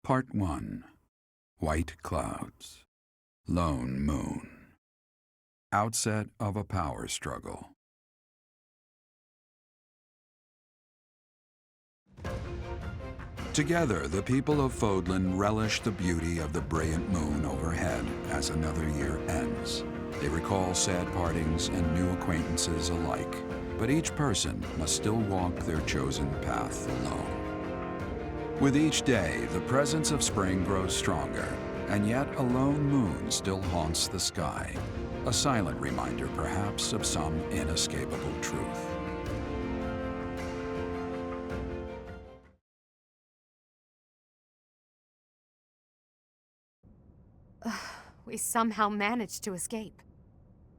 Part 1. White Clouds. Lone Moon. Outset of a power struggle. Together, the people of Fodlan relish the beauty of the brilliant moon overhead as another year ends. They recall sad partings and new acquaintances alike, but each person must still walk their chosen path alone. With each day, the presence of spring grows stronger, and yet a lone moon still haunts the sky, a silent reminder perhaps of some inescapable truth. We somehow managed to escape.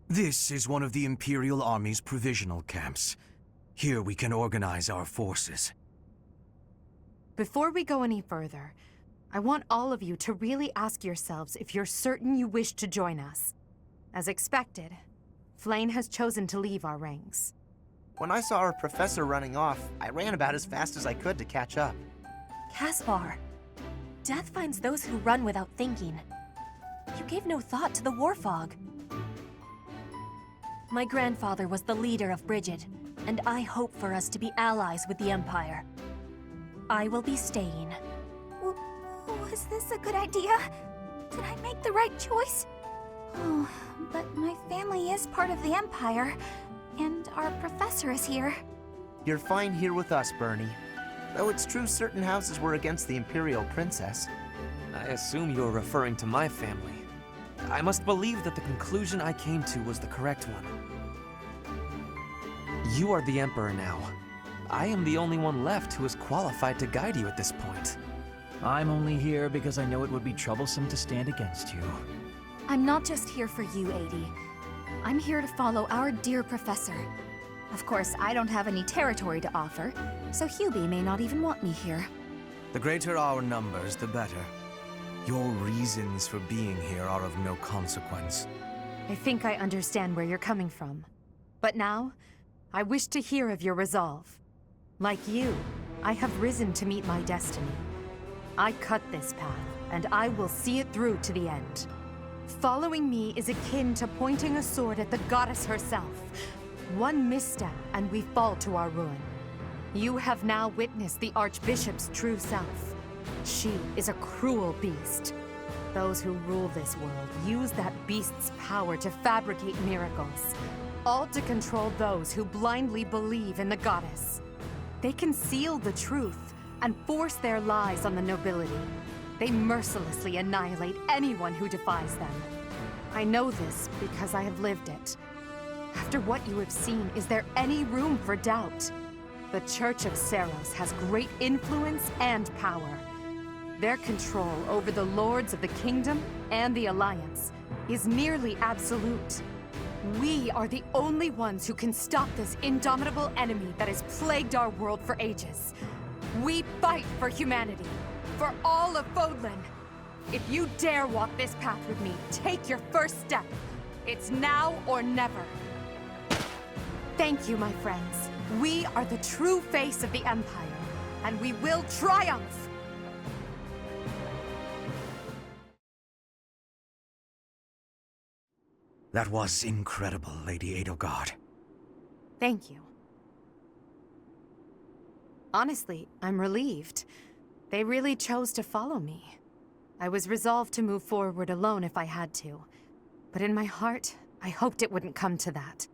This is one of the Imperial Army's provisional camps. Here we can organize our forces. Before we go any further, I want all of you to really ask yourselves if you're certain you wish to join us. As expected, Flane has chosen to leave our ranks. When I saw our professor running off, I ran about as fast as I could to catch up. Caspar, death finds those who run without thinking. You gave no thought to the war fog. My grandfather was the leader of Brigid, and I hope for us to be allies with the Empire. I will be staying. Was this a good idea? Did I make the right choice? Oh, but my family is part of the Empire, and our professor is here. You're fine here with us, Bernie. Though it's true certain houses were against the Imperial Princess. I assume you're referring to my family. I must believe that the conclusion I came to was the correct one. You are the Emperor now. I am the only one left who is qualified to guide you at this point. I'm only here because I know it would be troublesome to stand against you. I'm not just here for you, Adi. I'm here to follow our dear professor. Of course, I don't have any territory to offer, so Hubie may not even want me here. The greater our numbers, the better. Your reasons for being here are of no consequence. I think I understand where you're coming from. But now, I wish to hear of your resolve. Like you, I have risen to meet my destiny. I cut this path, and I will see it through to the end. Following me is akin to pointing a sword at the goddess herself. One misstep, and we fall to our ruin. You have now witnessed the Archbishop's true self. She is a cruel beast. Those who rule this world use that beast's power to fabricate miracles, all to control those who blindly believe in the goddess. They conceal the truth and force their lies on the nobility. They mercilessly annihilate anyone who defies them. I know this because I have lived it. After what you have seen, is there any room for doubt? The Church of Seiros has great influence and power. Their control over the lords of the kingdom and the Alliance is nearly absolute. We are the only ones who can stop this indomitable enemy that has plagued our world for ages. We fight for humanity, for all of Fodlan. If you dare walk this path with me, take your first step. It's now or never. Thank you, my friends. We are the true face of the Empire, and we will triumph! That was incredible, Lady Edelgard. Thank you. Honestly, I'm relieved. They really chose to follow me. I was resolved to move forward alone if I had to. But in my heart, I hoped it wouldn't come to that.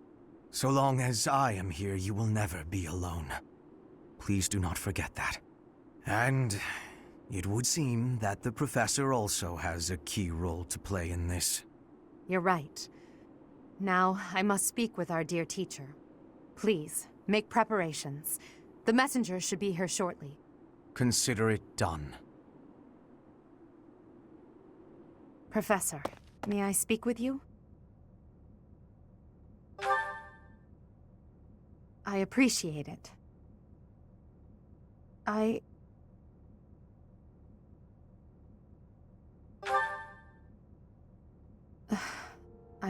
So long as I am here, you will never be alone. Please do not forget that. And it would seem that the Professor also has a key role to play in this. You're right. Now, I must speak with our dear teacher. Please, make preparations. The messenger should be here shortly. Consider it done. Professor, may I speak with you? I appreciate it. I'm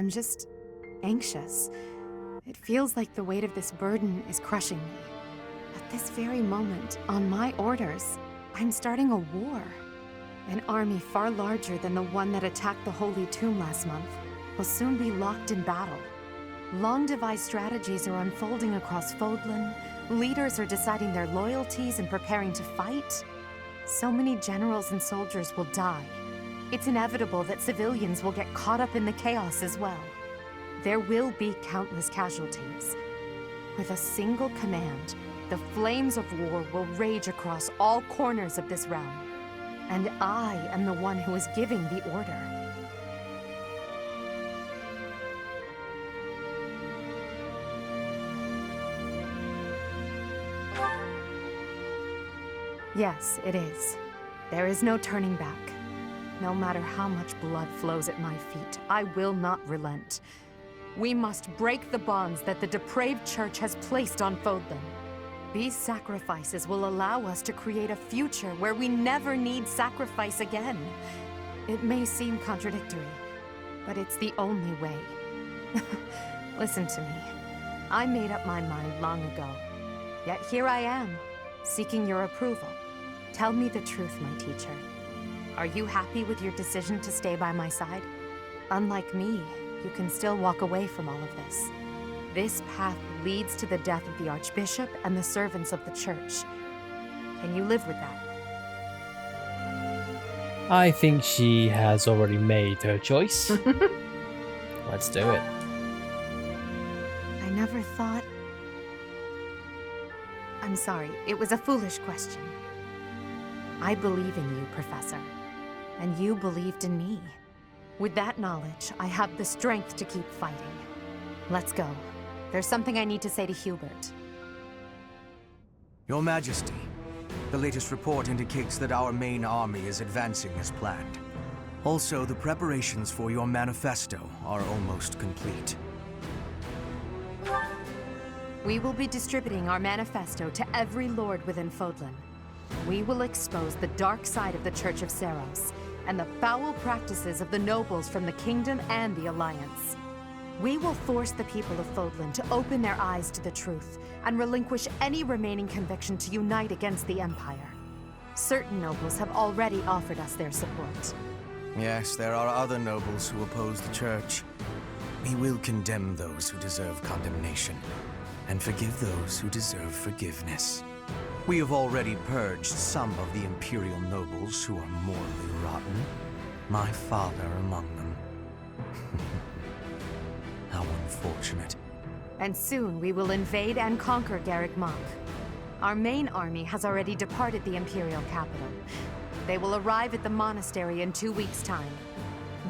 just anxious. It feels like the weight of this burden is crushing me. At this very moment, on my orders, I'm starting a war. An army far larger than the one that attacked the Holy Tomb last month will soon be locked in battle. Long-devised strategies are unfolding across Fodlan. Leaders are deciding their loyalties and preparing to fight. So many generals and soldiers will die. It's inevitable that civilians will get caught up in the chaos as well. There will be countless casualties. With a single command, the flames of war will rage across all corners of this realm. And I am the one who is giving the order. Yes, it is. There is no turning back. No matter how much blood flows at my feet, I will not relent. We must break the bonds that the depraved Church has placed on Fodlan. These sacrifices will allow us to create a future where we never need sacrifice again. It may seem contradictory, but it's the only way. Listen to me. I made up my mind long ago. Yet here I am, seeking your approval. Tell me the truth, my teacher. Are you happy with your decision to stay by my side? Unlike me, you can still walk away from all of this. This path leads to the death of the Archbishop and the servants of the Church. Can you live with that? I think she has already made her choice. Let's do it. I never thought... I'm sorry, it was a foolish question. I believe in you, Professor. And you believed in me. With that knowledge, I have the strength to keep fighting. Let's go. There's something I need to say to Hubert. Your Majesty, the latest report indicates that our main army is advancing as planned. Also, the preparations for your manifesto are almost complete. We will be distributing our manifesto to every lord within Fodlan. We will expose the dark side of the Church of Seiros and the foul practices of the nobles from the Kingdom and the Alliance. We will force the people of Fodlan to open their eyes to the truth and relinquish any remaining conviction to unite against the Empire. Certain nobles have already offered us their support. Yes, there are other nobles who oppose the Church. We will condemn those who deserve condemnation, and forgive those who deserve forgiveness. We have already purged some of the Imperial nobles who are morally rotten. My father among them. How unfortunate. And soon we will invade and conquer Garreg Mach. Our main army has already departed the Imperial capital. They will arrive at the monastery in 2 weeks' time.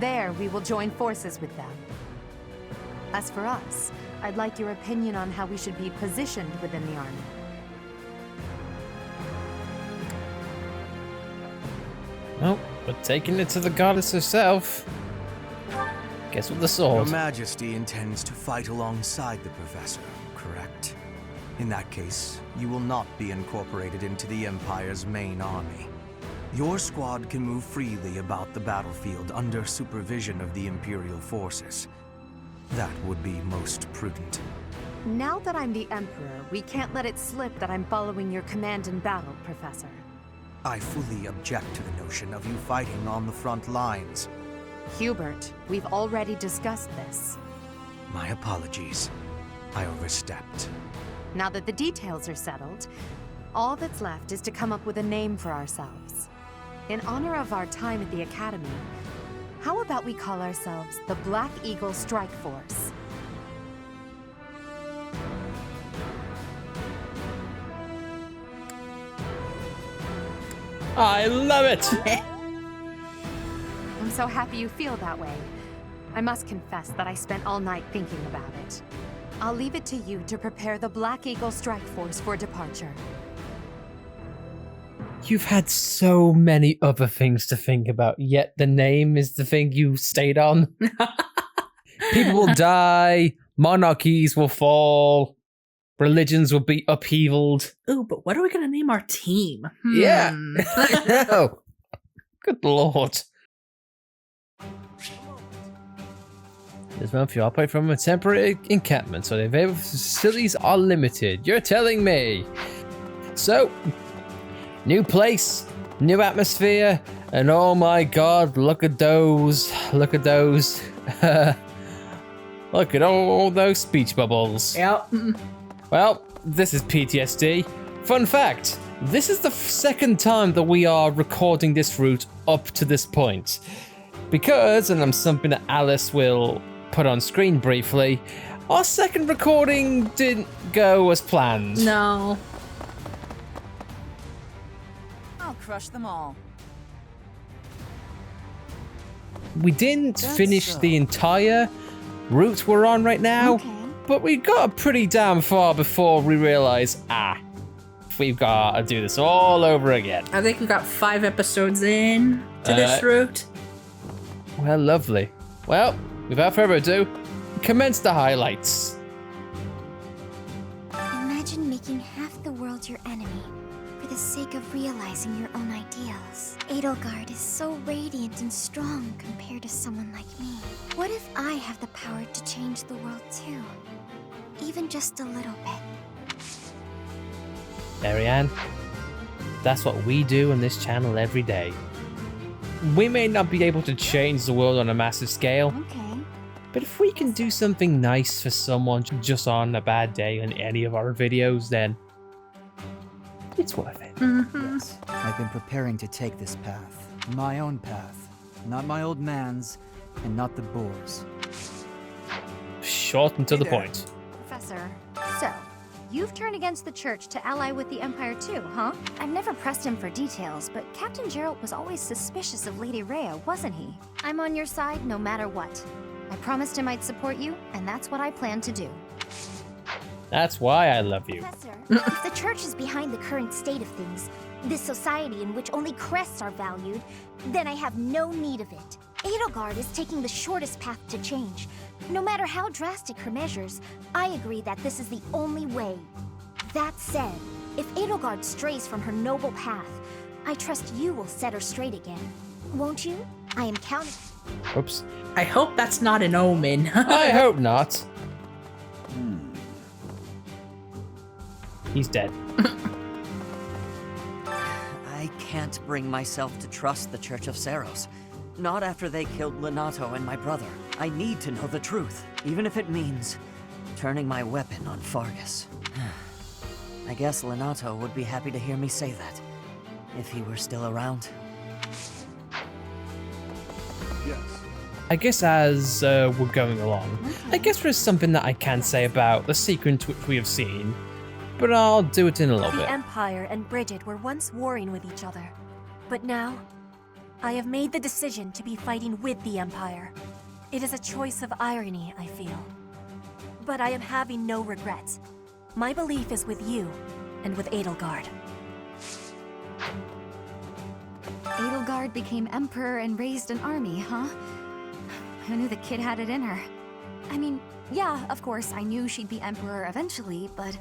There, we will join forces with them. As for us, I'd like your opinion on how we should be positioned within the army. Well, we're taking it to the goddess herself. Guess with the sword. Your Majesty intends to fight alongside the Professor, correct? In that case, you will not be incorporated into the Empire's main army. Your squad can move freely about the battlefield under supervision of the Imperial forces. That would be most prudent. Now that I'm the Emperor, we can't let it slip that I'm following your command in battle, Professor. I fully object to the notion of you fighting on the front lines. Hubert, we've already discussed this. My apologies. I overstepped. Now that the details are settled, all that's left is to come up with a name for ourselves. In honor of our time at the Academy, how about we call ourselves the Black Eagle Strike Force? I love it! I'm so happy you feel that way. I must confess that I spent all night thinking about it. I'll leave it to you to prepare the Black Eagle Strike Force for departure. You've had so many other things to think about, yet the name is the thing you stayed on. People will die, monarchies will fall, religions will be upheavaled. Ooh, but what are we gonna name our team? Yeah, I know. Good lord. This month you operate from a temporary encampment, so the available facilities are limited. You're telling me. So, new place, new atmosphere, And oh my god, look at those. Look at those. Look at all those speech bubbles. Yep. Well, this is PTSD. Fun fact, this is the second time that we are recording this route up to this point. Because, and I'm something that Alice will put on screen briefly, our second recording didn't go as planned. No. I'll crush them all. We didn't finish the entire route we're on right now, but we got pretty damn far before we realized, we've got to do this all over again. I think we got 5 episodes in to this route. Well, lovely. Well, without further ado, commence the highlights. Imagine making half the world your enemy for the sake of realizing your own ideals. Edelgard is so radiant and strong compared to someone like me. What if I have the power to change the world too? Even just a little bit. Marianne, that's what we do on this channel every day. We may not be able to change the world on a massive scale, but if we can do something nice for someone just on a bad day in any of our videos, then it's worth it. Yes, I've been preparing to take this path. My own path. Not my old man's, and not the boar's. Short and to the point. Professor, so, you've turned against the Church to ally with the Empire too, huh? I've never pressed him for details, but Captain Geralt was always suspicious of Lady Rhea, wasn't he? I'm on your side no matter what. I promised him I'd support you, and that's what I plan to do. That's why I love you. Professor, if the Church is behind the current state of things, this society in which only crests are valued, then I have no need of it. Edelgard is taking the shortest path to change. No matter how drastic her measures, I agree that this is the only way. That said, if Edelgard strays from her noble path, I trust you will set her straight again. Won't you? I am counting. Oops. I hope that's not an omen. I hope not. He's dead. I can't bring myself to trust the Church of Seiros. Not after they killed Lenato and my brother. I need to know the truth, even if it means turning my weapon on Fargus. I guess Lenato would be happy to hear me say that, if he were still around. Yes. I guess as we're going along, I guess there's something that I can say about the sequence which we have seen, but I'll do it in a little bit. The Empire and Bridget were once warring with each other, but now I have made the decision to be fighting with the Empire. It is a choice of irony, I feel. But I am having no regrets. My belief is with you and with Edelgard. Edelgard became Emperor and raised an army, huh? Who knew the kid had it in her? I mean, yeah, of course, I knew she'd be Emperor eventually, but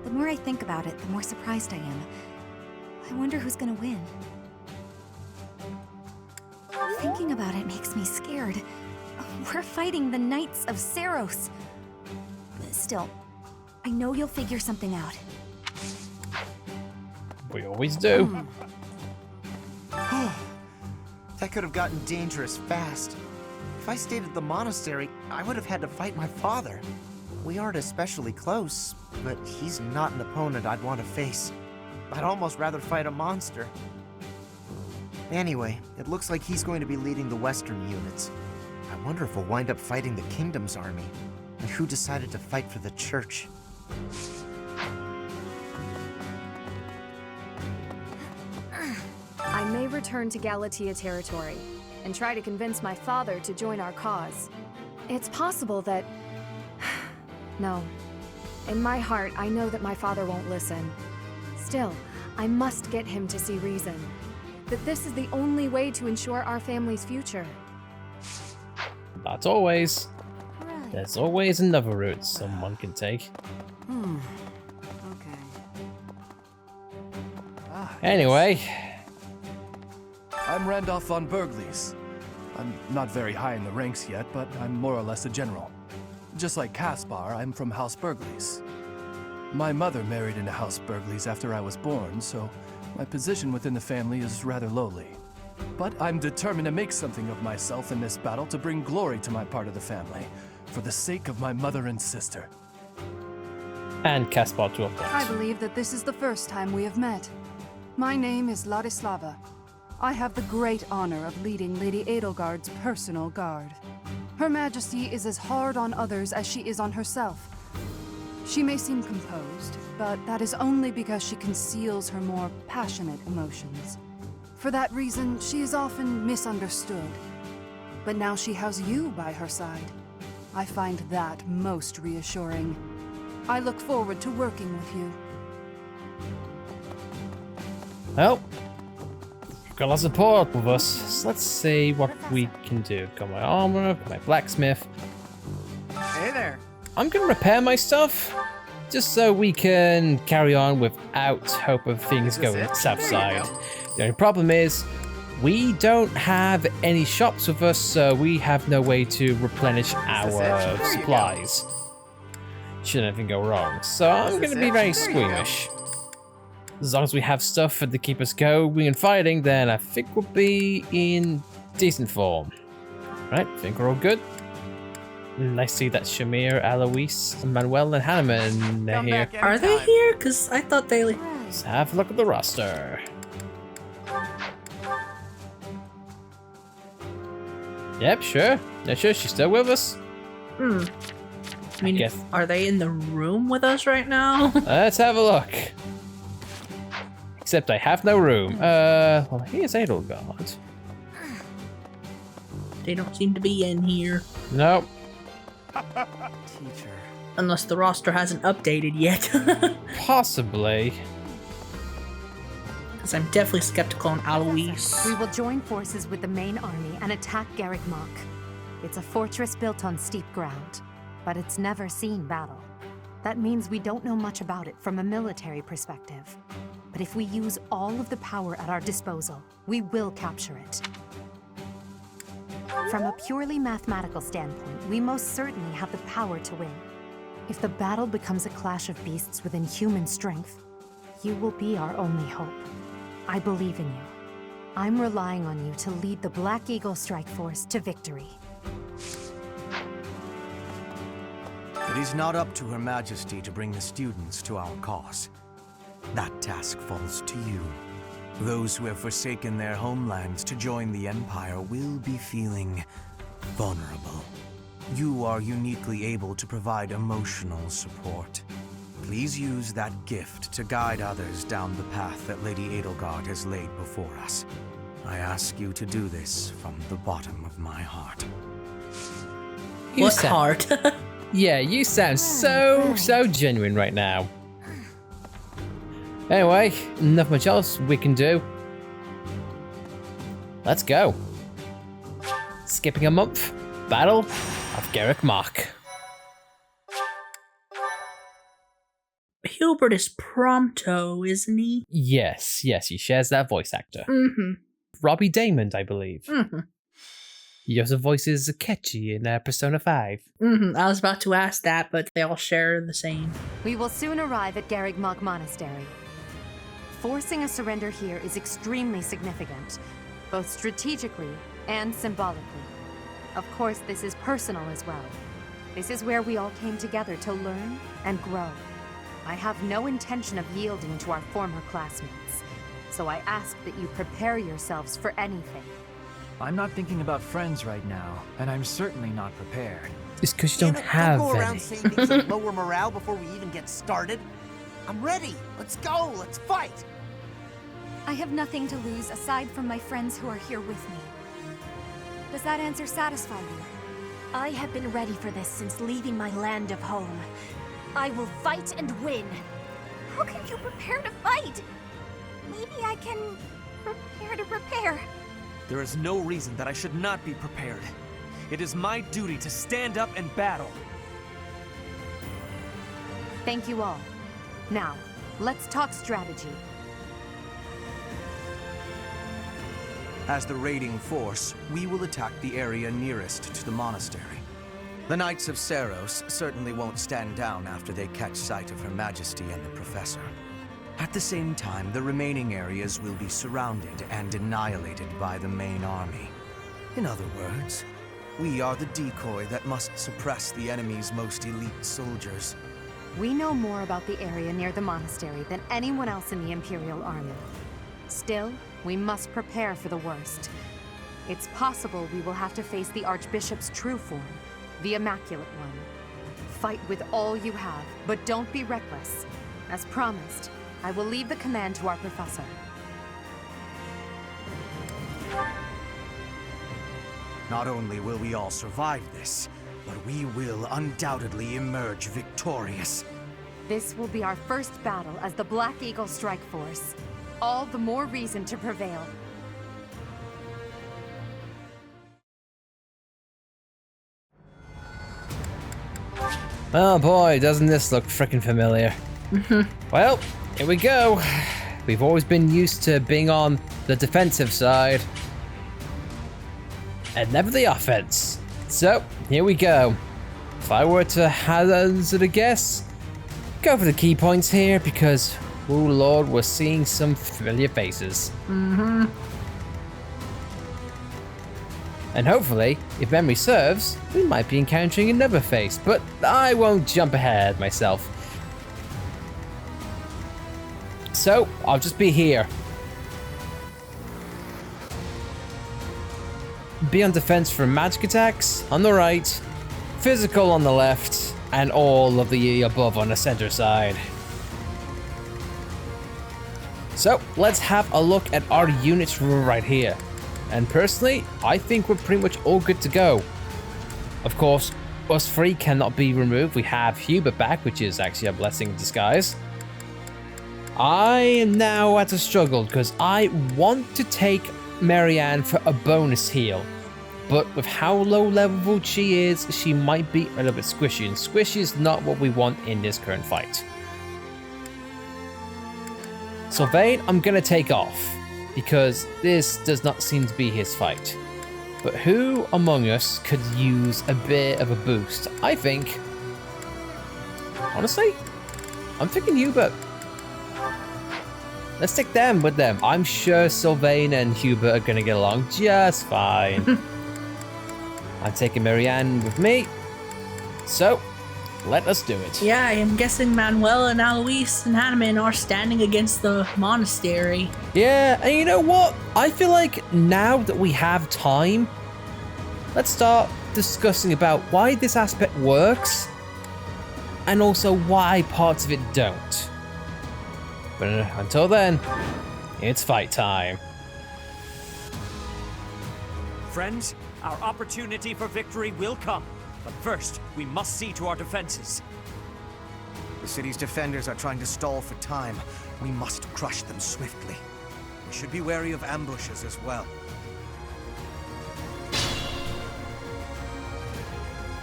the more I think about it, the more surprised I am. I wonder who's gonna win. Thinking about it makes me scared. We're fighting the Knights of Seiros. Still, I know you'll figure something out. We always do. That could have gotten dangerous fast. If I stayed at the monastery, I would have had to fight my father. We aren't especially close, but he's not an opponent I'd want to face. I'd almost rather fight a monster. Anyway, it looks like he's going to be leading the western units. I wonder if we'll wind up fighting the Kingdom's army, and who decided to fight for the Church. I may return to Galatia territory and try to convince my father to join our cause. It's possible that... No. In my heart, I know that my father won't listen. Still, I must get him to see reason. That this is the only way to ensure our family's future. Not always. There's always another route someone can take. Okay. Anyway. I'm Randolph von Berglies. I'm not very high in the ranks yet, but I'm more or less a general. Just like Caspar, I'm from House Berglies. My mother married into House Berglies after I was born, so my position within the family is rather lowly. But I'm determined to make something of myself in this battle to bring glory to my part of the family, for the sake of my mother and sister. And Caspar to update. I believe that this is the first time we have met. My name is Ladislava. I have the great honor of leading Lady Edelgard's personal guard. Her Majesty is as hard on others as she is on herself. She may seem composed, but that is only because she conceals her more passionate emotions. For that reason, she is often misunderstood. But now she has you by her side. I find that most reassuring. I look forward to working with you. Well, we've got lots of support with us. So let's see what we can do. Got my armor, got my blacksmith. Hey there. I'm gonna repair my stuff, just so we can carry on without hope of things going south side. The only problem is, we don't have any shops with us, so we have no way to replenish our supplies. Should anything go wrong. So I'm gonna be very squeamish. As long as we have stuff to keep us going and fighting, then I think we'll be in decent form. Right, I think we're all good. Nice to see that Shamir, Alois, Manuel, and Hanneman are here. Are they here? Because I thought they... Let's have a look at the roster. Yep, sure. Yeah, sure, she's still with us. I mean, guess. Are they in the room with us right now? Let's have a look. Except I have no room. Well, here's Edelgard. They don't seem to be in here. Nope. Teacher. Unless the roster hasn't updated yet. Possibly. Because I'm definitely skeptical on Alois. We will join forces with the main army and attack Garrick Mach. It's a fortress built on steep ground, but it's never seen battle. That means we don't know much about it from a military perspective. But if we use all of the power at our disposal, we will capture it. From a purely mathematical standpoint, we most certainly have the power to win. If the battle becomes a clash of beasts within human strength, you will be our only hope. I believe in you. I'm relying on you to lead the Black Eagle Strike Force to victory. It is not up to Her Majesty to bring the students to our cause. That task falls to you. Those who have forsaken their homelands to join the Empire will be feeling vulnerable. You are uniquely able to provide emotional support. Please use that gift to guide others down the path that Lady Edelgard has laid before us. I ask you to do this from the bottom of my heart. What heart? Yeah, you sound so genuine right now. Anyway, not much else we can do. Let's go. Skipping a month, Battle of Garrick Mach. Hilbert is Prompto, isn't he? Yes, he shares that voice actor. Mm-hmm. Robbie Damon, I believe. Mm-hmm. He also voices Akechi in Persona 5. Mm-hmm. I was about to ask that, but they all share the same. We will soon arrive at Garrick Mach Monastery. Forcing a surrender here is extremely significant, both strategically and symbolically. Of course, this is personal as well. This is where we all came together to learn and grow. I have no intention of yielding to our former classmates, so I ask that you prepare yourselves for anything. I'm not thinking about friends right now, and I'm certainly not prepared. It's because you don't have Don't go around any. saying things to lower morale before we even get started. I'm ready. Let's go. Let's fight. I have nothing to lose aside from my friends who are here with me. Does that answer satisfy you? I have been ready for this since leaving my land of home. I will fight and win. How can you prepare to fight? Maybe I can prepare to prepare. There is no reason that I should not be prepared. It is my duty to stand up and battle. Thank you all. Now, let's talk strategy. As the raiding force, we will attack the area nearest to the monastery. The Knights of Seiros certainly won't stand down after they catch sight of Her Majesty and the Professor. At the same time, the remaining areas will be surrounded and annihilated by the main army. In other words, we are the decoy that must suppress the enemy's most elite soldiers. We know more about the area near the monastery than anyone else in the Imperial Army. Still, we must prepare for the worst. It's possible we will have to face the Archbishop's true form, the Immaculate One. Fight with all you have, but don't be reckless. As promised, I will leave the command to our professor. Not only will we all survive this, but we will undoubtedly emerge victorious. This will be our first battle as the Black Eagle Strike Force. All the more reason to prevail. Oh boy, doesn't this look frickin' familiar. Well, here we go. We've always been used to being on the defensive side and never the offense. So, here we go. If I were to hazard a guess, go for the key points here because, oh lord, we're seeing some familiar faces. And hopefully, if memory serves, we might be encountering another face, but I won't jump ahead myself. So, I'll just be here. Be on defense from magic attacks on the right, physical on the left, and all of the above on the center side. So, let's have a look at our units right here. And personally, I think we're pretty much all good to go. Of course, us three cannot be removed. We have Hubert back, which is actually a blessing in disguise. I am now at a struggle because I want to take Marianne for a bonus heal. But with how low level she is, she might be a little bit squishy. And squishy is not what we want in this current fight. Sylvain, I'm going to take off, because this does not seem to be his fight. But who among us could use a bit of a boost? I think, honestly, I'm thinking Hubert. Let's take them with them. I'm sure Sylvain and Hubert are going to get along just fine. I'm taking Marianne with me. So, let us do it. Yeah, I'm guessing Manuel and Alois and Hanneman are standing against the monastery. Yeah, and you know what? I feel like now that we have time, let's start discussing about why this aspect works and also why parts of it don't. But until then, it's fight time. Friends, our opportunity for victory will come. But first, we must see to our defenses. The city's defenders are trying to stall for time. We must crush them swiftly. We should be wary of ambushes as well.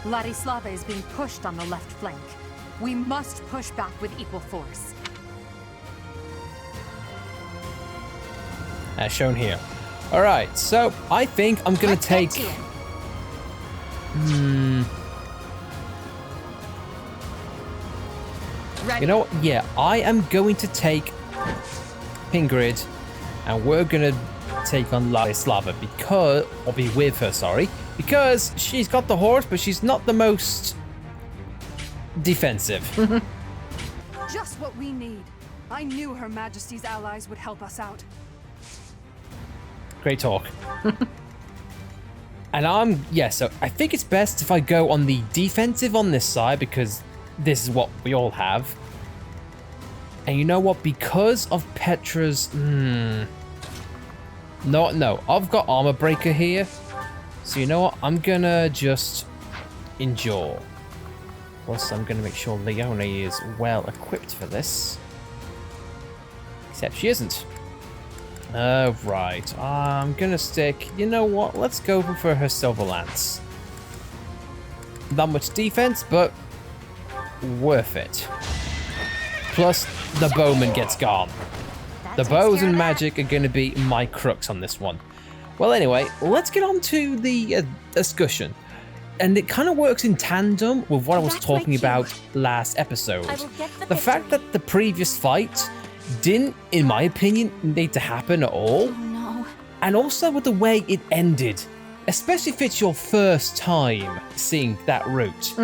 Ladislava is being pushed on the left flank. We must push back with equal force. As shown here. Alright, so I think I'm gonna take... You know what? Yeah, I am going to take Pingrid, and we're gonna take on Ladislava because, or be with her, sorry, because she's got the horse, but she's not the most defensive. Just what we need. I knew Her Majesty's allies would help us out. Great talk. And so I think it's best if I go on the defensive on this side because this is what we all have. And you know what? Because of Petra's... No, I've got Armor Breaker here. So you know what? I'm gonna just endure. Plus, I'm gonna make sure Leone is well equipped for this. Except she isn't. Right. I'm gonna stick... You know what? Let's go for her Silver Lance. Not much defense, but worth it. Plus, the bowman gets gone. The bows and magic are gonna be my crux on this one. Well, anyway, let's get on to the discussion. And it kind of works in tandem with what I was talking about last episode. The fact that the previous fight, didn't, in my opinion, need to happen at all. Oh no. And also with the way it ended, especially if it's your first time seeing that route,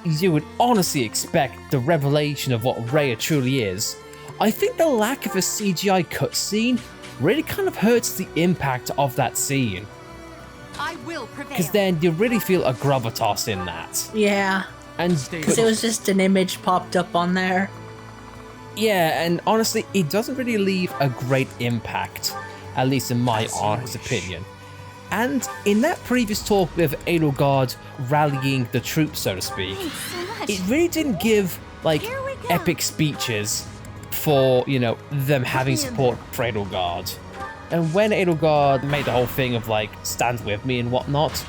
you would honestly expect the revelation of what Rhea truly is. I think the lack of a CGI cutscene really kind of hurts the impact of that scene. I will prevail. Because then you really feel a gravitas in that. Yeah. And because it was just an image popped up on there. Yeah, and honestly, it doesn't really leave a great impact, at least in my honest opinion. And in that previous talk with Edelgard rallying the troops, so to speak, it really didn't give, like, epic speeches for, you know, them having support for Edelgard. And when Edelgard made the whole thing of, like, stand with me and whatnot,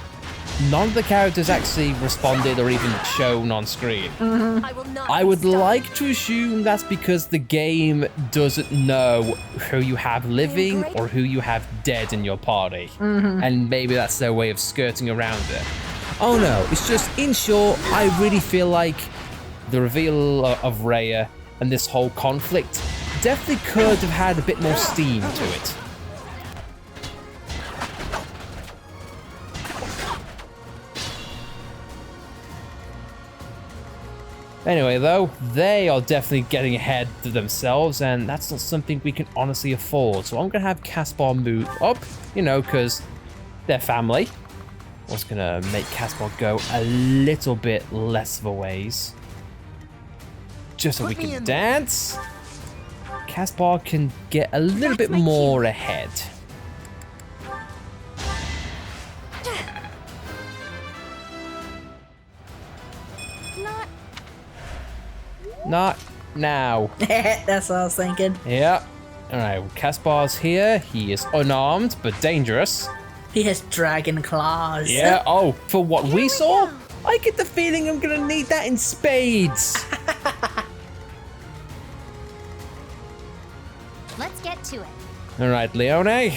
none of the characters actually responded or even shown on screen. I would like to assume that's because the game doesn't know who you have living or who you have dead in your party. And maybe that's their way of skirting around it. Oh no, it's just, in short, I really feel like the reveal of Rhea and this whole conflict definitely could have had a bit more steam to it. Anyway, though, they are definitely getting ahead of themselves, and that's not something we can honestly afford. So I'm going to have Caspar move up, you know, because they're family. I was going to make Caspar go a little bit less of a ways. Just so we can dance. Caspar can get a little bit more ahead. Not now. That's what I was thinking. Yeah. Alright, Caspar's here. He is unarmed, but dangerous. He has dragon claws. Yeah, oh, for what we saw? I get the feeling I'm gonna need that in spades. Let's get to it. Alright, Leone.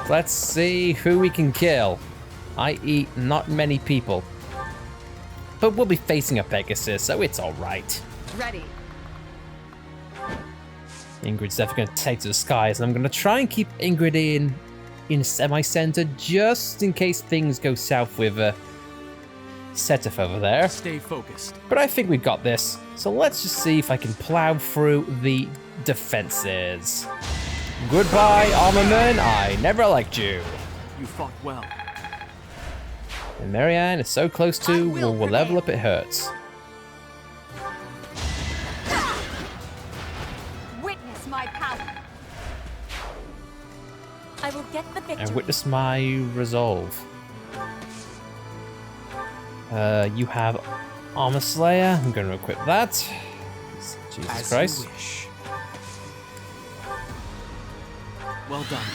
Let's see who we can kill. I.e., not many people. But we'll be facing a Pegasus, so it's alright. Ready. Ingrid's definitely going to take to the skies, and I'm going to try and keep Ingrid in semi-center just in case things go south with Setef over there. Stay focused. But I think we got this, so let's just see if I can plow through the defenses. Goodbye, Armorman. I never liked you. You fought well. And Marianne is so close to, we'll level up, it hurts. Witness my power. I will get the victory. And witness my resolve. You have Armor Slayer. I'm going to equip that. Jesus As Christ. You wish. Well done.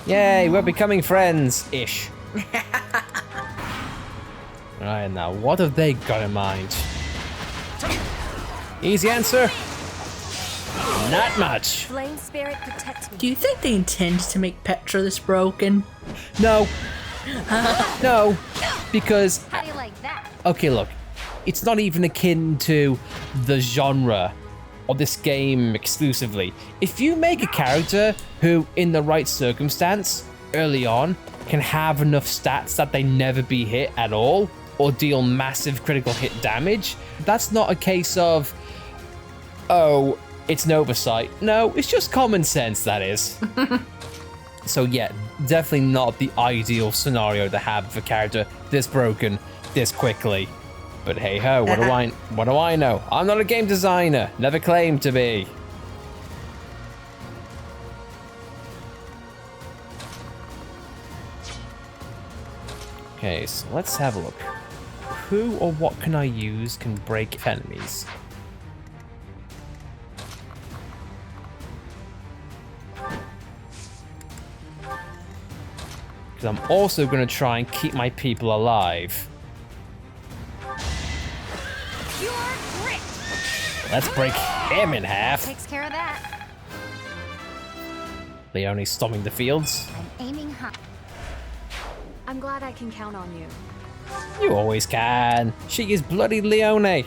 Yay, we're becoming friends-ish. Alright, now what have they got in mind? Easy answer. Not much. Flame spirit protects me. Do you think they intend to make Petra this broken? No. No. Because... How do you like that? Okay, look. It's not even akin to the genre of this game exclusively. If you make a character who, in the right circumstance, early on, can have enough stats that they never be hit at all, or deal massive critical hit damage, that's not a case of, oh, it's an oversight. No, it's just common sense, that is. So yeah, definitely not the ideal scenario to have a character this broken, this quickly. But hey ho, what do I know? I'm not a game designer, never claimed to be. Okay, so let's have a look. Who or what can I use can break enemies? Because I'm also going to try and keep my people alive. Let's break him in half. Takes care of that. Leone storming the fields. I'm aiming high. I'm glad I can count on you. You always can. She is bloody Leone.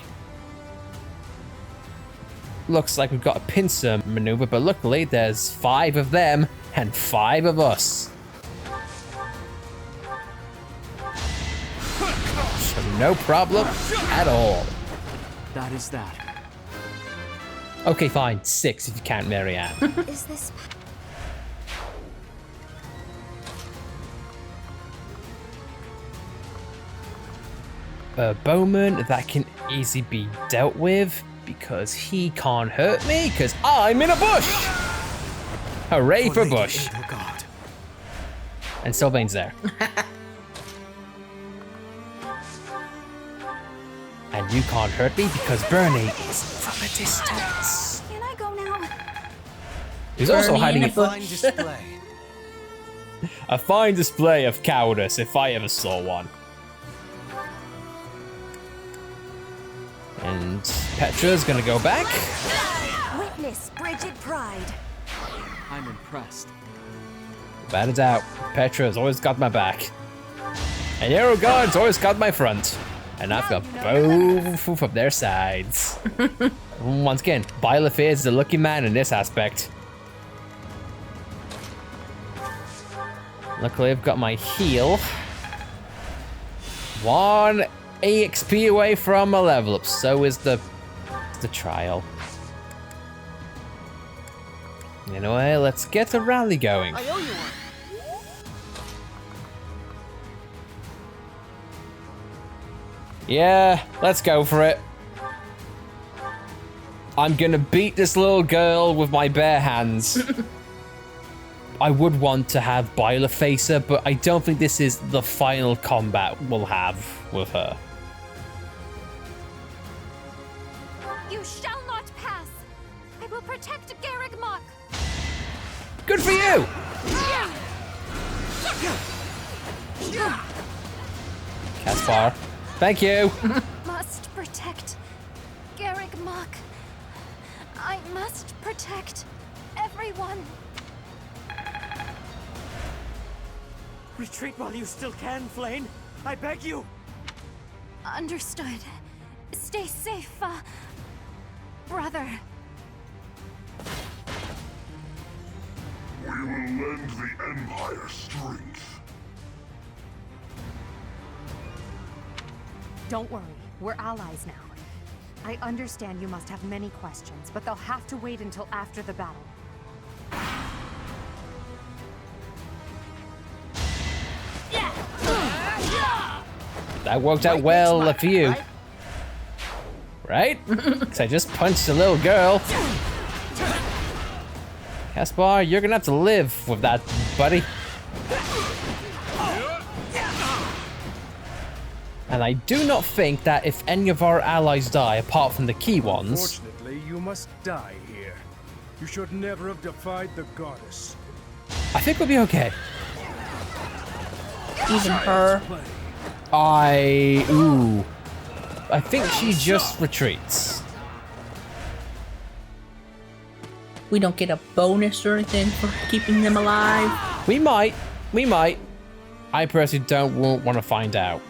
Looks like we've got a pincer maneuver, but luckily there's 5 of them and 5 of us. So no problem at all. That is that. Okay, fine. 6 if you count Marianne. Is this... Bowman, that can easily be dealt with because he can't hurt me because I'm in a bush. Hooray for Bush. And Sylvain's there. And you can't hurt me because Bernie is from a distance. Can I go now? He's also hiding a fine display. A fine display of cowardice if I ever saw one. And Petra's gonna go back. Witness Bridget Pride. I'm impressed. Bad it's out. Petra's always got my back. And Edelgard's always got my front. And I've got both of their sides. Once again, Byleth is the lucky man in this aspect. Luckily, I've got my heal. 1 EXP away from a level up. So is the trial. Anyway, let's get the rally going. I owe you one. Yeah, let's go for it. I'm gonna beat this little girl with my bare hands. I would want to have Byleth face her, but I don't think this is the final combat we'll have with her. You shall not pass. I will protect Garreg Mach. Good for you! Caspar, thank you. Must protect Garreg Mach. I must protect everyone. Retreat while you still can, Flame. I beg you. Understood. Stay safe, brother. We will lend the Empire strength. Don't worry, we're allies now. I understand you must have many questions, but they'll have to wait until after the battle. That worked out well for you. Right? Because I just punched a little girl. Caspar, you're gonna have to live with that, buddy. And I do not think that if any of our allies die, apart from the key ones... Unfortunately, you must die here. You should never have defied the goddess. I think we'll be okay. Even her. Ooh. I think she just retreats. We don't get a bonus or anything for keeping them alive. We might. I personally won't want to find out.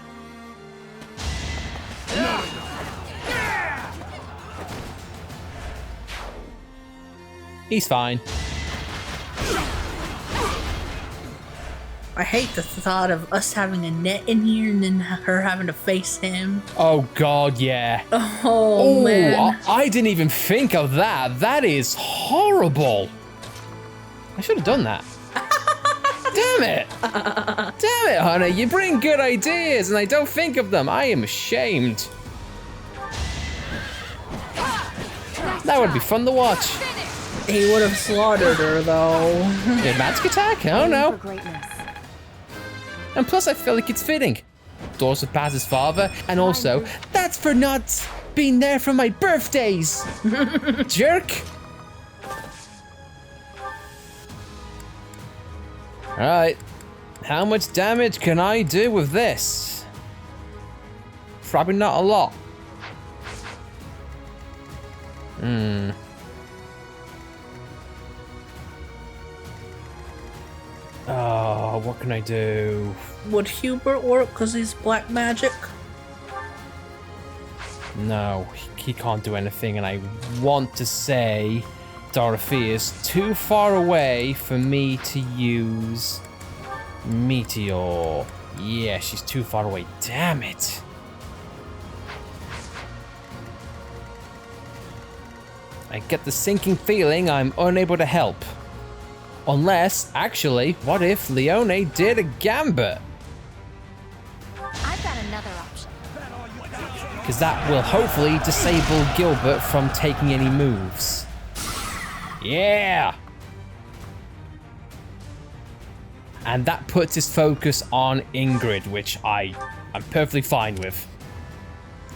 He's fine. I hate the thought of us having a net in here and then her having to face him. Oh god, yeah. Oh man. I didn't even think of that. That is horrible. I should have done that. Damn it. Damn it, honey. You bring good ideas and I don't think of them. I am ashamed. That would be fun to watch. He would have slaughtered her though. Yeah, magic attack? Oh no. And plus I feel like it's fitting. Dorset Paz his father, and also, that's for not being there for my birthdays. Jerk. Alright. How much damage can I do with this? Probably not a lot. Oh, what can I do? Would Hubert work because he's black magic? No, he can't do anything, and I want to say Dorothea is too far away for me to use Meteor. Yeah, she's too far away. Damn it. I get the sinking feeling I'm unable to help. Unless, actually, what if Leone did a gambit? I've got another option. Because that will hopefully disable Gilbert from taking any moves. Yeah! And that puts his focus on Ingrid, which I'm perfectly fine with.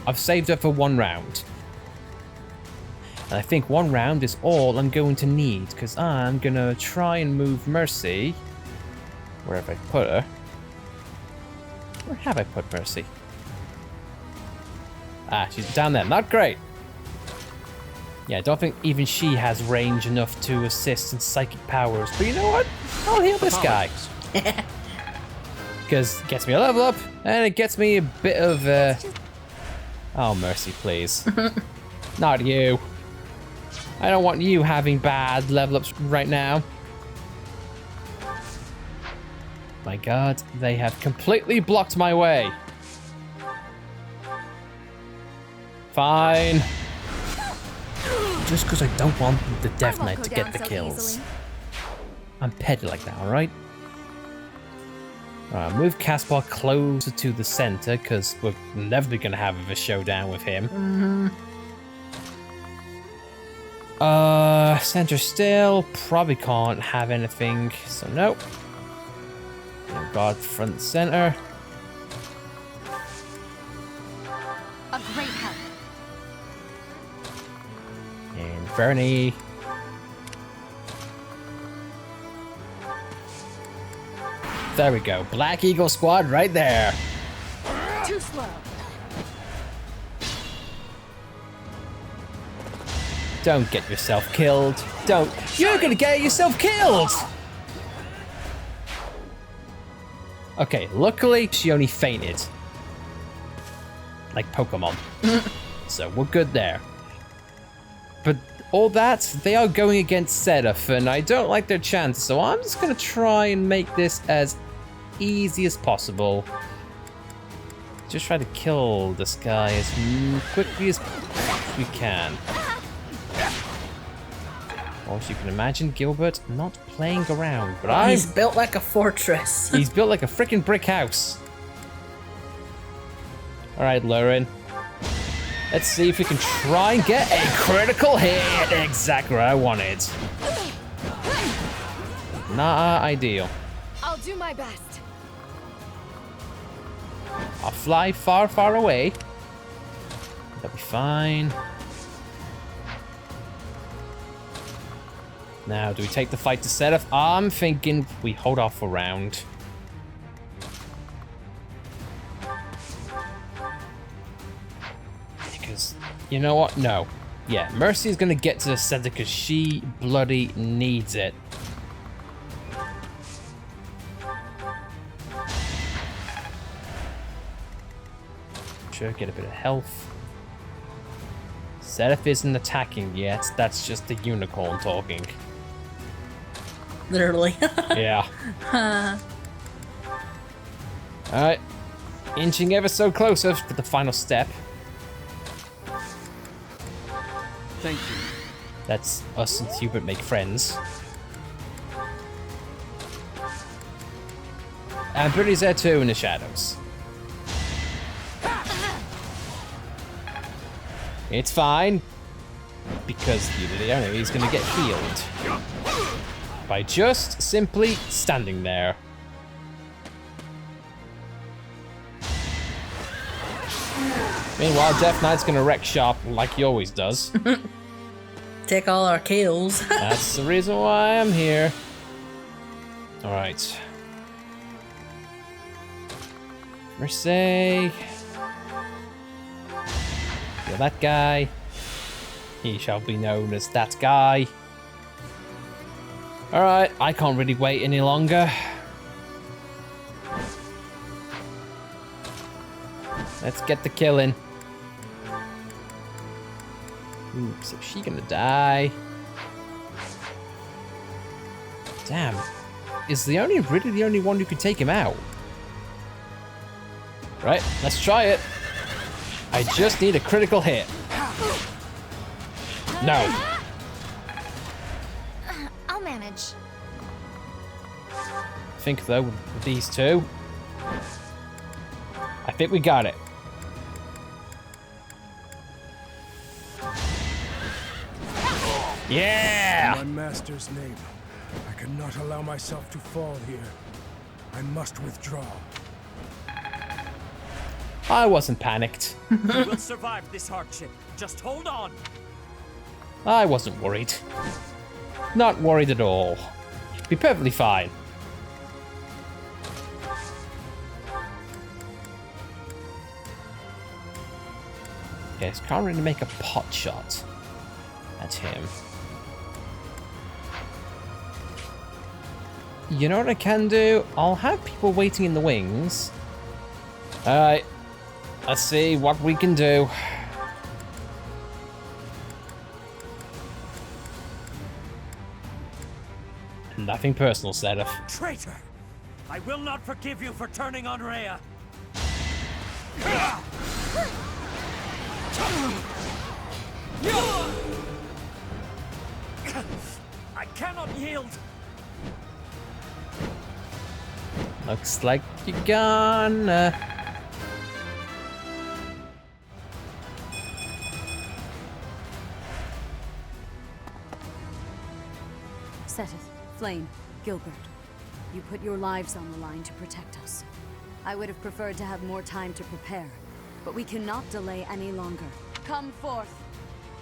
I've saved her for 1 round. And I think 1 round is all I'm going to need, because I'm going to try and move Mercy. Wherever I put her. Where have I put Mercy? Ah, she's down there. Not great. Yeah, I don't think even she has range enough to assist in psychic powers. But you know what? I'll heal this guy. Because it gets me a level up, and it gets me a bit of... Oh, Mercy, please. Not you. I don't want you having bad level ups right now. My god, they have completely blocked my way. Fine. Just because I don't want the Death Knight to get the kills. I'm petty like that, alright? Alright, move Caspar closer to the center, because we're never going to have a showdown with him. Center still, probably can't have anything, so nope. Guard front center. A great help. And Bernie. There we go. Black Eagle squad right there. Too slow. Don't get yourself killed. Don't. You're gonna get yourself killed! Okay, luckily she only fainted. Like Pokemon. So we're good there. But all that, they are going against Seraph, and I don't like their chances, so I'm just gonna try and make this as easy as possible. Just try to kill this guy as quickly as we can. As you can imagine, Gilbert not playing around, but He's built like a fortress. He's built like a freaking brick house. Alright, Lauren. Let's see if we can try and get a critical hit. Exactly what I wanted. Not ideal. I'll do my best. I'll fly far, far away. That'll be fine. Now, do we take the fight to Seraph? I'm thinking we hold off a round. Because, you know what? No. Yeah, Mercy is going to get to the center because she bloody needs it. Sure, get a bit of health. Seraph isn't attacking yet. That's just the unicorn talking. Literally. Yeah. Alright. Inching ever so closer to the final step. Thank you. That's us and Hubert make friends. And Brittany's there too in the shadows. It's fine. Because the enemy is going to get healed. By just simply standing there. Meanwhile, Death Knight's gonna wreck shop like he always does. Take all our kills. That's the reason why I'm here. Alright. Mercy. Kill that guy. He shall be known as that guy. Alright, I can't really wait any longer. Let's get the killing. Oops, is she gonna die? Damn. Is really the only one who could take him out? Right, let's try it. I just need a critical hit. No. I'll manage. I think, though, with these two, I think we got it. Yeah! In my master's name, I cannot allow myself to fall here. I must withdraw. I wasn't panicked. You will survive this hardship. Just hold on. I wasn't worried. Not worried at all. Be perfectly fine. Yes, can't really make a pot shot at him. You know what I can do? I'll have people waiting in the wings. Alright. Let's see what we can do. Nothing personal, Sedef. Traitor! I will not forgive you for turning on Rhea. I cannot yield. Looks like you're gonna. Seteth, Flame, Gilbert, you put your lives on the line to protect us. I would have preferred to have more time to prepare, but we cannot delay any longer. Come forth.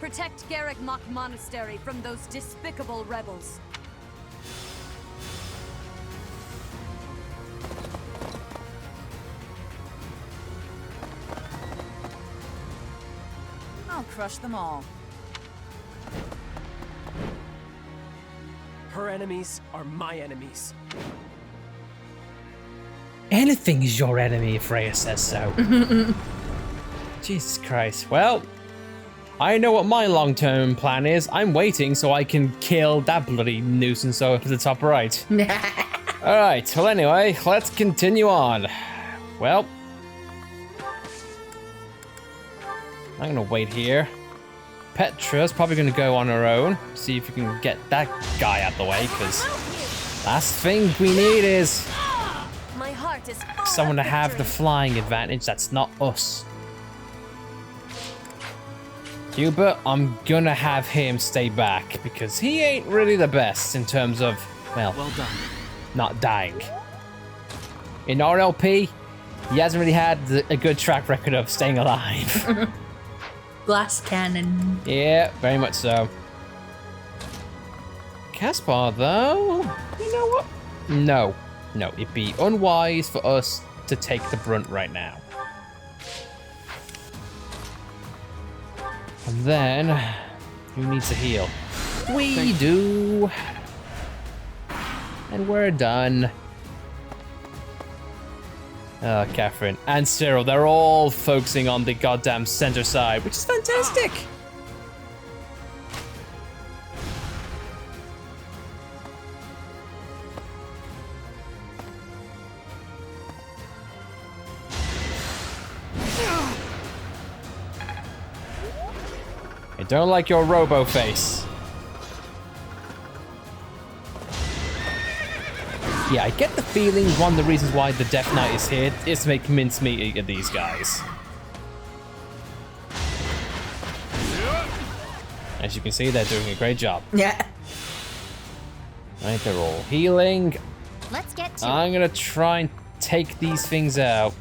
Protect Garrick Mach Monastery from those despicable rebels. I'll crush them all. Her enemies are my enemies. Anything is your enemy if Freya says so. Jesus Christ. Well, I know what my long-term plan is. I'm waiting so I can kill that bloody nuisance over to the top right. Alright, well anyway, let's continue on. Well, I'm gonna wait here. Petra's probably gonna go on her own. See if we can get that guy out the way, because last thing we need is My heart is full someone to of have the victory. flying advantage. That's not us. Hubert, I'm gonna have him stay back because he ain't really the best in terms of, well done, not dying. In RLP, he hasn't really had a good track record of staying alive. Glass cannon. Yeah, very much so. Caspar, though, you know what? No, it'd be unwise for us to take the brunt right now. And then, who needs a heal? We do. And we're done. Catherine and Cyril, they're all focusing on the goddamn center side, which is fantastic. I don't like your robo face. Yeah, I get the feeling one of the reasons why the Death Knight is here is to make mincemeat of these guys. As you can see, they're doing a great job. Yeah. Right, they're all healing. Let's get to I'm gonna try and take these things out.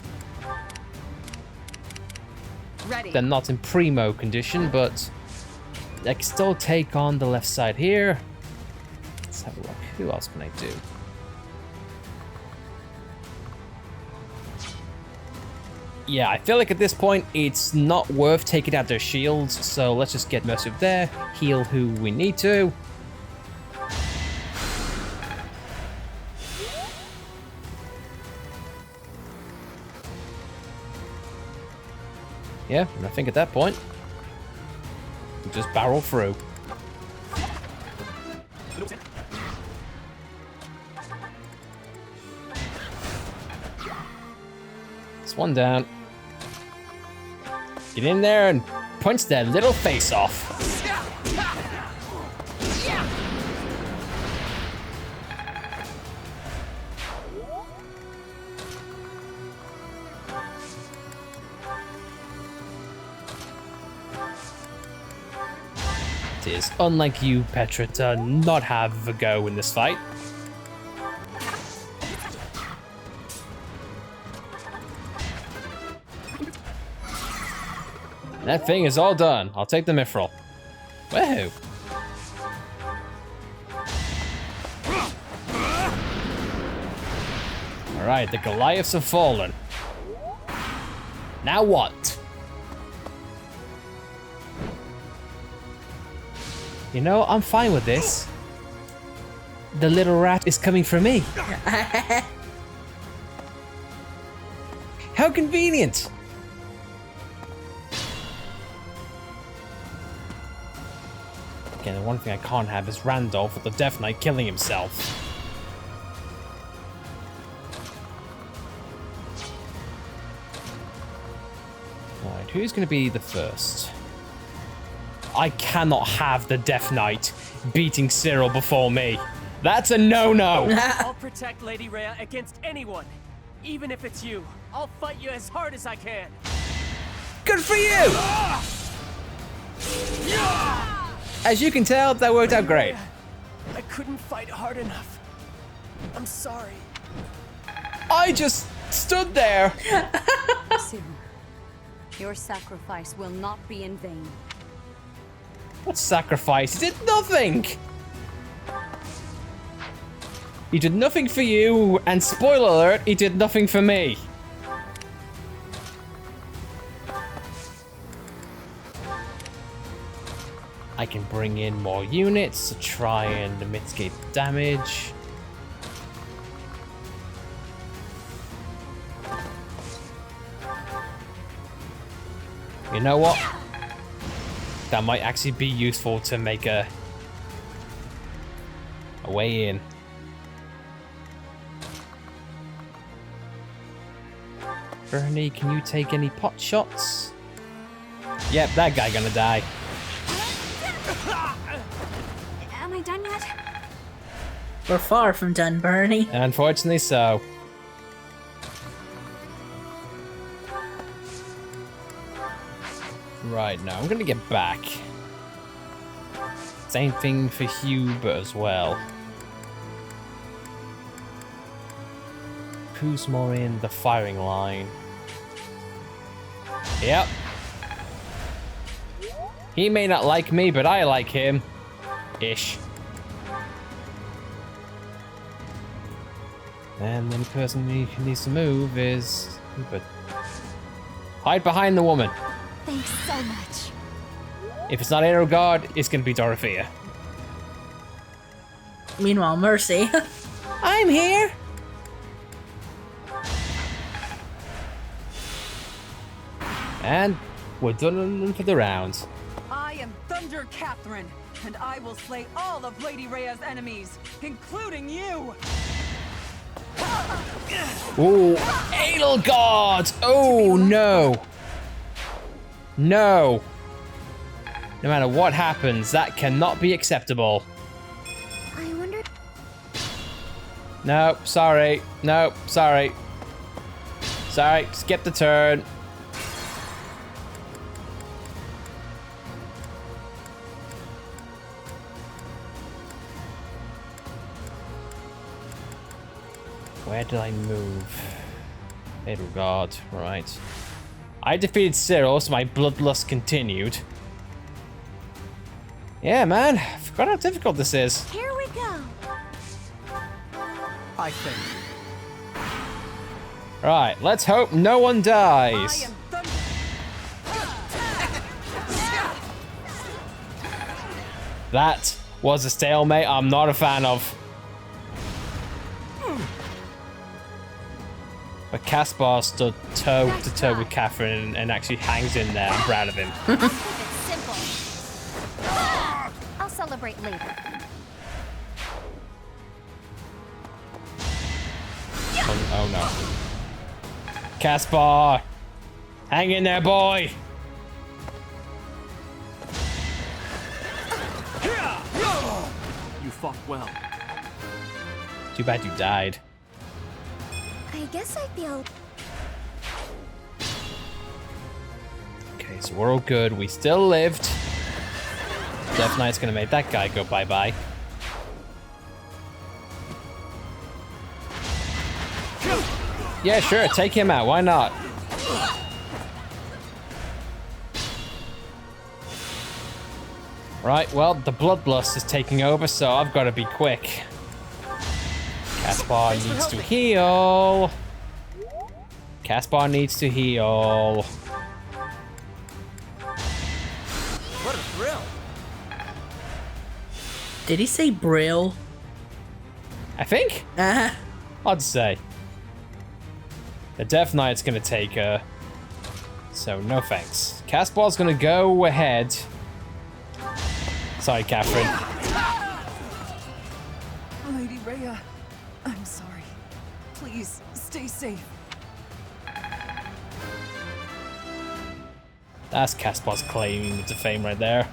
Ready. They're not in primo condition, but I can still take on the left side here. Let's have a look. Who else can I do? Yeah, I feel like at this point, it's not worth taking out their shields, so let's just get Mercy up there, heal who we need to. Yeah, and I think at that point, just barrel through. It's one down. Get in there and punch their little face off. It is unlike you, Petra, to not have a go in this fight. That thing is all done. I'll take the mithril. Woohoo. Alright, the Goliaths have fallen. Now what? You know, I'm fine with this. The little rat is coming for me. How convenient! Okay, the one thing I can't have is Randolph with the Death Knight killing himself. Alright, who's gonna be the first? I cannot have the Death Knight beating Cyril before me. That's a no-no! I'll protect Lady Rhea against anyone. Even if it's you, I'll fight you as hard as I can. Good for you! As you can tell, that worked out great. I couldn't fight hard enough. I'm sorry. I just stood there. Cyril, your sacrifice will not be in vain. What sacrifice? He did nothing! He did nothing for you, and spoiler alert, he did nothing for me. I can bring in more units to try and mitigate the damage. You know what? That might actually be useful to make a way in. Bernie, can you take any pot shots? Yep, that guy gonna die. Am I done yet? We're far from done, Bernie. Unfortunately so. Right, now I'm gonna get back. Same thing for Hubert as well. Who's more in the firing line? Yep. He may not like me, but I like him. Ish. And the only person who needs to move is Hubert. Hide behind the woman. Thanks so much. If it's not Edelgard, it's gonna be Dorothea. Meanwhile, Mercy. I'm here. And we're done for the round. I am Thunder Catherine, and I will slay all of Lady Rhea's enemies, including you! Ooh, Edelgard! Oh no! No! No matter what happens, that cannot be acceptable. I wonder. No, sorry. No, sorry. Sorry, skip the turn. Where did I move? Edelgard, right. I defeated Cyril, so my bloodlust continued. Yeah, man. I forgot how difficult this is. Here we go. I think. Right, let's hope no one dies. That was a stalemate I'm not a fan of. But Caspar stood toe to toe with Catherine and actually hangs in there. I'm proud of him. celebrate later. Oh no. Caspar! Hang in there, boy! You fought well. Too bad you died. I guess I feel... Okay, so we're all good. We still lived. Death Knight's gonna make that guy go bye-bye. Yeah, sure, take him out. Why not? Right, well, the bloodlust is taking over, so I've got to be quick. Caspar needs to heal. Caspar needs to heal. What a thrill! Did he say Brill? I think. I'd say. The Death Knight's gonna take her. So no thanks. Caspar's gonna go ahead. Sorry, Catherine. Lady Rhea, I'm sorry. Please, stay safe. That's Caspar's claim to fame right there.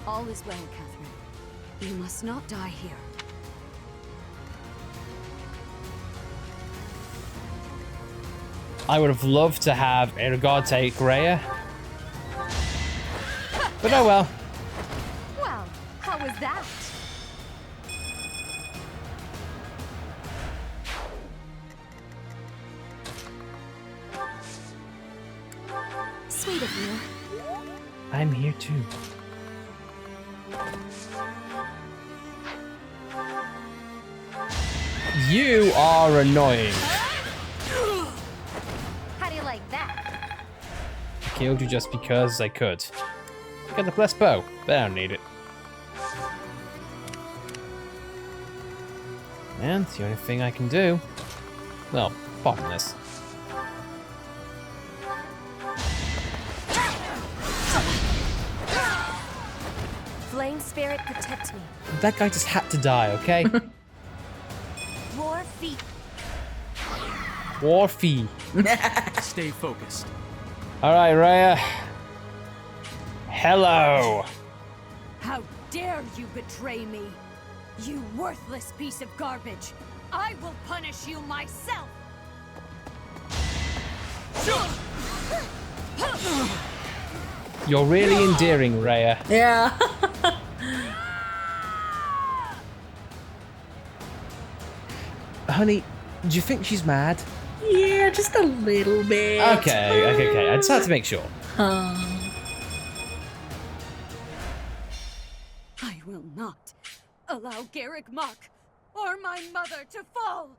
All is well, Catherine. You must not die here. I would have loved to have Edelgard take Rhea. But oh well. Well, how was that? Sweet of you. I'm here too. You are annoying. How do you like that? I killed you just because I could. Get the blessed bow, but I don't need it. And the only thing I can do... Well, pardon this. Flame spirit, protect me. That guy just had to die, okay? War feet. Warfy. Stay focused. Alright, Rhea. Hello. How dare you betray me? You worthless piece of garbage. I will punish you myself. You're really endearing, Rhea. Yeah. Honey, do you think she's mad? Yeah, just a little bit. Okay. I just had to make sure. I will not allow Garrick Mark or my mother to fall.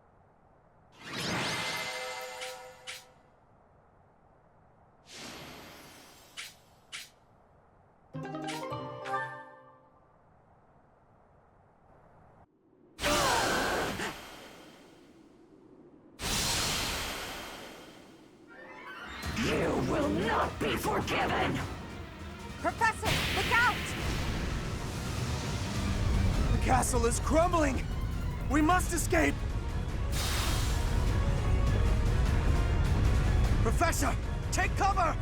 You will not be forgiven! Professor, look out! The castle is crumbling! We must escape! Professor, take cover!